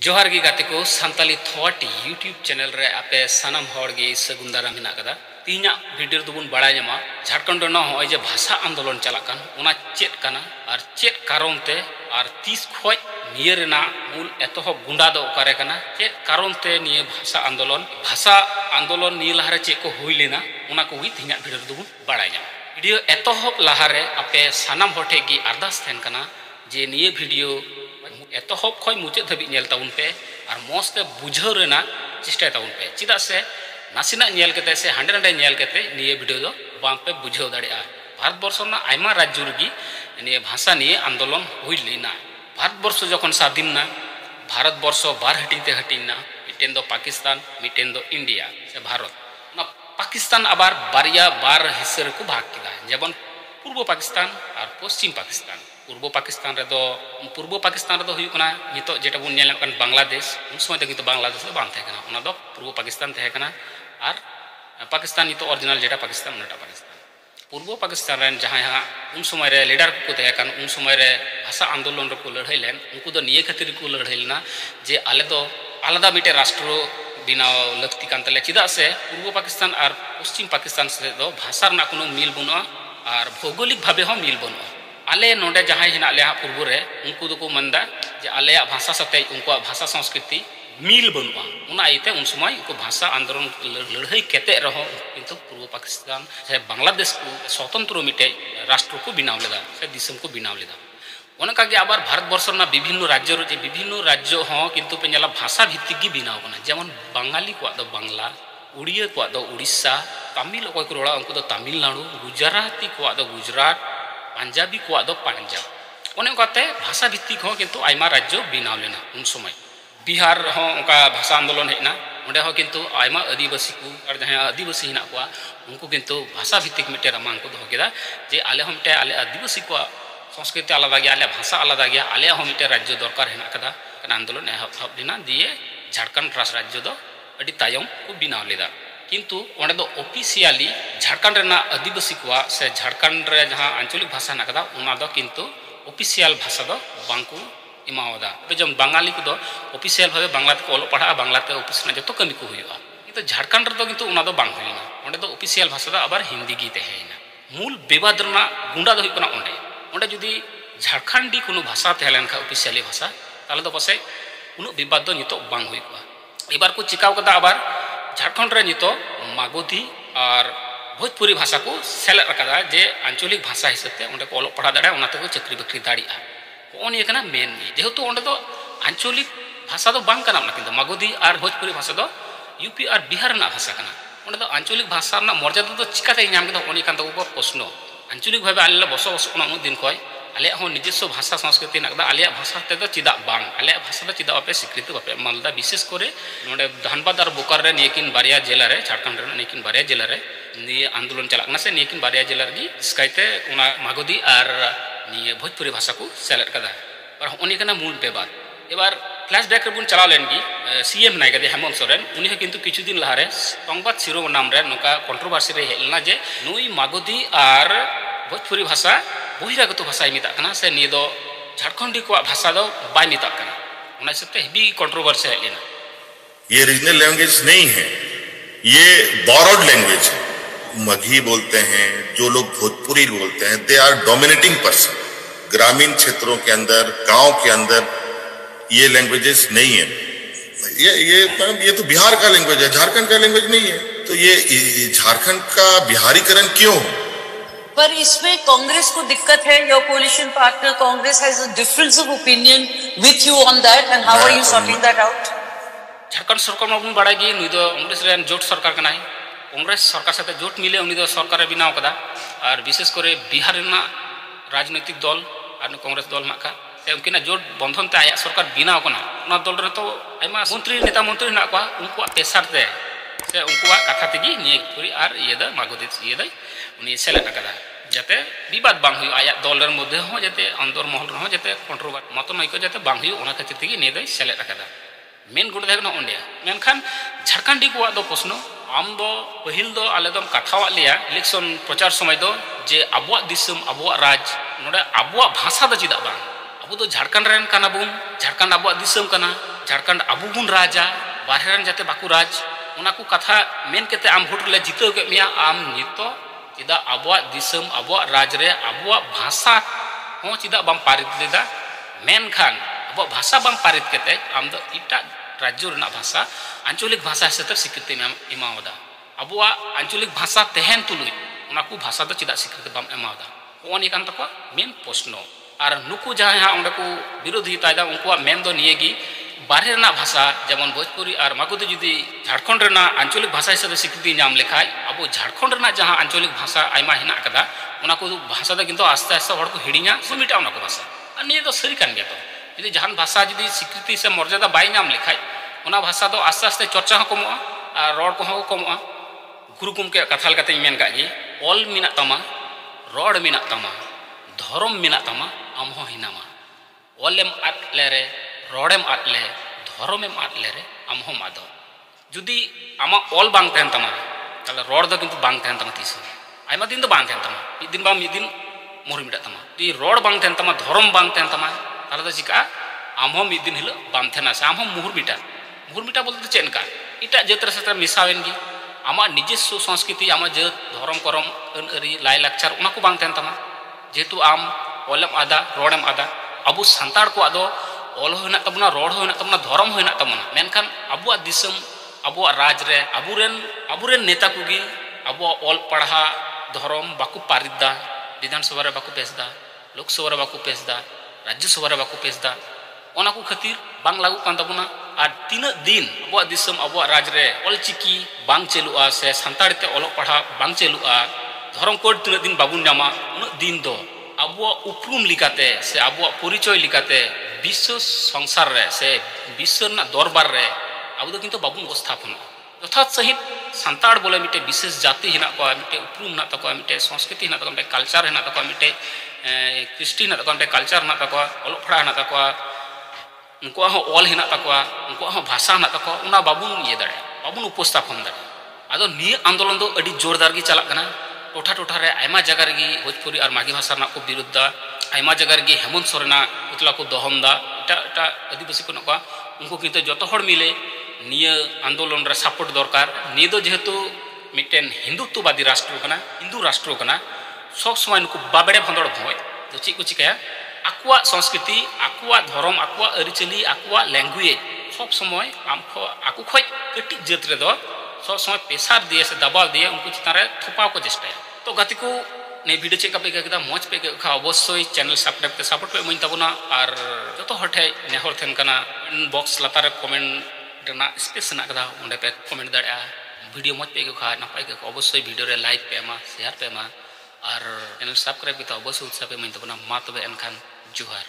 जोहार गी गाते को सानताली थॉटी यूट्यूब चैनल रे आपे सानाम हॉर गे सगुन दारा मिना कदा तीना वीडियो दुबुन बड़ा जमा झारखंड न होय जे भाषा आंदोलन चलाकान उना चेत काना और चेत कारण ते और 30 खोज निये रेना मूल एतोहब गुंडा दो ओकारे काना चेत कारण ते निये भाषा आंदोलन निये लहारे चेत को हुई लेना उना को गी तीना वीडियो दुबुन बड़ा जमा वीडियो एतोहब लहारे आपे सानाम होठे गी अरदास थेन काना जे निये वीडियो एतोहब खय मुचाद धाबी नेल ताउन पे और मस्ते बुझाव रेना चेष्टा ताउन पे चिदा से नासिना नेल केते से हांडे नांडे नेल केते निये वीडियो दो बाम पे बुझाव दाड़ेआ भारत वर्ष ना आयमा राज्य रगी निये भाषा निये आंदोलन हुई लेना भारत वर्ष जखन स्वाधीन ना भारत वर्ष बार हटिंग ते हटिंगना मिटेन दो पाकिस्तान मिटेन दो इंडिया से भारत ना पाकिस्तान आबार बारिया बार हिस्से रे को भाग किदा जेबन पूर्व पाकिस्तान और पश्चिम पाकिस्तान पूर्व पाकिस्तान रे हुई कना नितो जेटा बन नेल कन बांग्लादेश उन समय तक तो बांग्लादेश दो बांग थे कना उना दो पूर्व पाकिस्तान थे कना और पाकिस्तान नितो ओरिजिनल जेटा पाकिस्तान उनाटा पाकिस्तान पूर्व पाकिस्तान रेन जहां यहाँ उन समय रे लीडर को थे कन उन समय रे भाषा आंदोलन रे को लड़ाई लेन उनको दो निये खातिर को लड़ाई लेना जे आले दो आलादा मिटे राष्ट्र बिनाव लक्ति कान तले चिदा से पूर्व पाकिस्तान और पश्चिम पाकिस्तान से दो भाषा रना कोनो मिल बनुआ और भौगोलिक भावे हो मिल बनुआ आले नोडे जहां हिना ले पूर्व रे उनको दो मनदा जे आले भाषा सते उनको भाषा संस्कृति मिल बनुआ उना आइते उन समय उनको भाषा आंदोलन लड़ाई केते रहो किंतु पूर्व पाकिस्तान से बांग्लादेश को स्वतंत्र मिटे राष्ट्र को बिनाव लेदा से दिसम को बिनाव लेदा ओनका के आबार भारत वर्ष ना विभिन्न राज्य हो किंतु पेंजला भाषा भित्तिक गी बिनाव कना जेमन बंगाली को दो बांग्ला उड़िया को दो उड़ीसा तमिल को रोड़ा उनको दो तमिलनाडु गुजराती को दो गुजरात पंजाबी को दो पंजाब ओने ओकाते भाषा भित्तिक हो किंतु आयमा राज्य बिनाव लेना उन समय बिहार हो उनका भाषा आंदोलन हेना ओंडे हो किंतु आयमा आदिवासी को और जहां आदिवासी हिना को उनको किंतु भाषा भित्तिक मिटे रामांग को दो केदा जे आले हम मिटे आले आदिवासी को संस्कृति आलादा गया आले भाषा आलादा गया आले हम मिटे राज्य दरकार हेना कदा आंदोलन एहब लेना दिए झारखंड राष्ट्र राज्य दो अडी तायम को बिनाव लेदा किंतु ओंडे दो ऑफिशियली झारखंड रेना आदिवासी को से झारखंड रे जहां आंचलिक भाषा ना कदा उना दो किंतु ऑफिशियल भाषा दो बांकु इमावदा जब बंगाली को दो ऑफिशियल भावे बांग्लाते को ओलो पढ़ा बांग्लाते ऑफिस ना जतो कमी को हुआ किंतु झारखंड रे दो किंतु उना दो बांग हुईना ओंडे दो ऑफिशियल भाषा दो आबार हिंदी गी तहेना मूल विवाद रना गुंडा दो हुई ओंडे ओंडे जुदी झारखंडी कोनो भाषा तहलेन खा ऑफिशियली भाषा ताले दो पासे उनु विवाद दो नितो बांग हुई को एबार को चिकाव कदा आबार झारखंड रे नितो मागधी और भोजपुरी भाषा को सेलेक्ट रखा जे आंचलिक भाषा हिसाब से ओंडे को ओलो पढ़ा दाड़ा ओनाते को चाकरी बाकरी दाड़िया ओनिए कना मेन जेहेतु ओंडे दो आंचलिक भाषा दो बांग कना किंतु मागधी और भोजपुरी भाषा दो यूपी और बिहार ना भाषा कना ओंडे दो आंचलिक भाषा ना मर्यादा दो चिकाते नाम केदा ओनी कान तको प्रश्न आंचलिक भावे आले बसो ओना उन दिन खय आले हो निजस्व भाषा संस्कृति नाकदा आले भाषा ते दो चिदा बांग आले भाषा दो चिदा आपे स्वीकृति बापे मालदा विशेष करे नोडे धनबाद और बोकारो रे नियकिन बारिया जिला रे झारखंड रे नियकिन बारिया जिला रे निये आंदोलन चलाकना से नियकिन बारिया जिला रे स्काइते ओना मागधी और निये भोजपुरी भाषा को सेलेक्ट कदा और ओनी कना मूल बेबाद एबार फ्लैशबैक रे बुन चलाव लेनगी सीएम नाय गदे हेमंत सोरेन उनी ह किंतु किछु दिन लहारे संबाद शिरो नाम रे नोका कंट्रोवर्सी रे हेलना जे नुई मागधी और भोजपुरी भाषा बहिरागत भाषा मिता कना से निये दो झारखंडी को भाषा दो बाय मिता कना ओना सते हेबी कंट्रोवर्सी हेलेना ये रीजनल लैंग्वेज नहीं है, ये बोरोड लैंग्वेज है। मगही बोलते हैं, जो लोग भोजपुरी बोलते हैं, दे आर डोमिनेटिंग पर्सन। ग्रामीण क्षेत्रों के अंदर, गांव के अंदर ये लैंग्वेजेस नहीं है। ये तो बिहार का लैंग्वेज है, झारखंड का लैंग्वेज नहीं है। तो ये झारखंड का बिहारीकरण क्यों? पर इसमें कांग्रेस को दिक्कत है। Your coalition partner Congress has a difference of opinion with you on that and how are you sorting that out? Jharkhand सरकार में बड़ा गी नुई दो कांग्रेस रेन जोट सरकार कना है कांग्रेस सरकार साथे जोट मिले उनी दो सरकार रे बिनाव कदा और विशेष करे बिहार रेना राजनीतिक दल और कांग्रेस दल नाका से उनकिना जोट बंधन ते आया सरकार बिनाव कना उना दल रे तो आयमा मंत्री नेता मंत्री ना को उनको पेशार ते से उनको कथा तेगी निये पूरी और ये द मागोदी ये द उनी सेलेक्ट कदा जाते विवाद बांग हुई आया दल रे मध्य हो जाते अंदर महल रे हो जाते कंट्रोवर्सी मत नय को जाते बांग हुई ओना खातिर तेगी निये द सेलेक्ट कदा मेन गुड देना ओंडे मेनखान झारखंडी को दो प्रश्न आम दो पहिल दो आले दम कथावा लिया इलेक्शन प्रचार समय दो जे आबुआ दिसम आबुआ राज नोडे आबुआ भाषा दो चिदा बांग अब तो झारखंड रेन काना बुन झारखंड आबुआ दिसम काना झारखंड अबू बुन राजा बाहर जाते बाकू राज उनाकू कथा मेन केते आम भोट ले जितो के मिया आम नितो चिदा अबुआ दिसम अबुआ राज रे अबुआ भाषा हो चिदा बम पारित लेदा मेन खान अबुआ भाषा बम पारित केते आम दो इटा राज्य रना भाषा आंचलिक भाषा हिसाब स्वीकृति एमावदा अबुआ आंचलिक भाषा तेहन तुलुई उनाकू भाषा दो चिदा स्वीकृति बम एमावदा ओनी कान तको मेन प्रश्न और नुकू जहाँ अंडे को विरोधी तायदा उनको मेन दो नियेगी बाहर रना भाषा जेमन भोजपुरी और मागुदे जुदी झारखंड रना आंचलिक भाषा हिसाब स्वीकृति नाम लेखाय अब झारखंड रना जहाँ आंचलिक भाषा आयमा हिना कदा उना को भाषा दो किंतु आस्ते आस्ते हर को हिड़िया सुमिटा उना को भाषा और निये दो सरी कान गया तो जुदी जहां भाषा जुदी स्वीकृति से मर्यादा बाय नाम लेखाय उना भाषा दो आस्ते आस्ते चर्चा हो कमोआ और रोड को हो कमोआ गुरु गुमके कथा लेकाते मेन कागी ऑल मिना तमा रोड मिना तमा धर्म मिना तमा आमहो हिनामा ऑलम आट लेरे रोडेम आट ले धर्मेम आट लेरे आमहोम आदो जुदी आमा ऑल बांग तहन तमा ताले रोड दो किंतु बांग तहन तमा तीस आयमा दिन दो बांग तहन तमा मिद दिन मोर मिटा तमा ती रोड बांग तहन तमा धर्म बांग तहन तमा ताले दो चिका आमहो मिद दिन हिलो बांग तहना से आमहो मुहुर मिटा बोलते चेनका इटा जत्र सत्र मिसावेन गी आमा निजेस्व संस्कृति आमा जे धर्म करम अनअरी लाई लाक्चर उना को बांग तहन तमा जेतु आम ऑलम आदा रोडेम आदा अबु संताड़ को आदो ऑल होना तबना रोड होना तबना धर्म होना तबना मेनखान अबुआ दिसम अबुआ राज रे अबुरेन नेता कुगी अबुआ ऑल पढ़ा धर्म बाकु पारिदा विधानसभा रे बाकु पेसदा लोकसभा रे बाकु पेसदा राज्यसभा रे बाकु पेसदा ओना को खातिर बांग लागू कान तबना और तीन दिन अबुआ दिसम अबुआ राज रे ऑल चिकी बांग चलुआ से संताड़ी ते ऑल पढ़ा बांग चलुआ धर्म कोड तीन दिन बाबुन नामा उन दिन दो अबुआ उपरूम लिकाते से अबुआ परिचय लिकाते विश्व संसार रे से विश्व ना दरबार रे अब दो किंतु बाबुन उपस्थापन यथार्थ सहित संताड़ बोले मिटे विशेष जाति हिना को मिटे उपरूम ना तको मिटे संस्कृति हिना तको मिटे कल्चर हिना तको मिटे कृष्टि हिना तको मिटे कल्चर हिना तको ओलफड़ा हिना तको उनको हो ऑल हिना तको उनको हो भाषा हिना तको उना बाबुन ये दाड़े बाबुन उपस्थापन दाड़े आदो नि आंदोलन दो अडी जोरदार गी चला कना टोठा टोठा रे आयमा जगह रे भोजपुरी और मागी भाषा ना को विरुद्ध आयमा जगह रे हेमंत सोरेना उतला को दहम दा एटा आदिवासी को नका उनको किंतु जतो हर मिले निय आंदोलन रे सपोर्ट दरकार नि दो जेहेतु मिटेन हिंदुत्ववादी राष्ट्र कना हिंदू राष्ट्र कना सब समय नुको बाबेड़े भंदड़ भय तो ची को चिकाया आकुआ संस्कृति आकुआ धर्म आकुआ अरिचली आकुआ लैंग्वेज सब समय आमको आकु खय कटी जात रे दो सब समय प्रेसार दिए से दबाव दिए उनको चितारे थोपाव को चेष्टाया तो गति को ने वीडियो चेक पे केदा मौज पे खा अवश्य चैनल सब्सक्राइब पे सपोर्ट पे मई तबना और जतो हटे नेहर थेन कना बॉक्स लतारे कमेंट ना स्पेस ना कदा उंडे पे कमेंट दाड़ा वीडियो मौज पे खा नपाय के अवश्य वीडियो रे लाइक पे मा शेयर पे मा और चैनल सब्सक्राइब पे अवश्य उत्साह पे मई तबना मा तबे एनखान जुहार।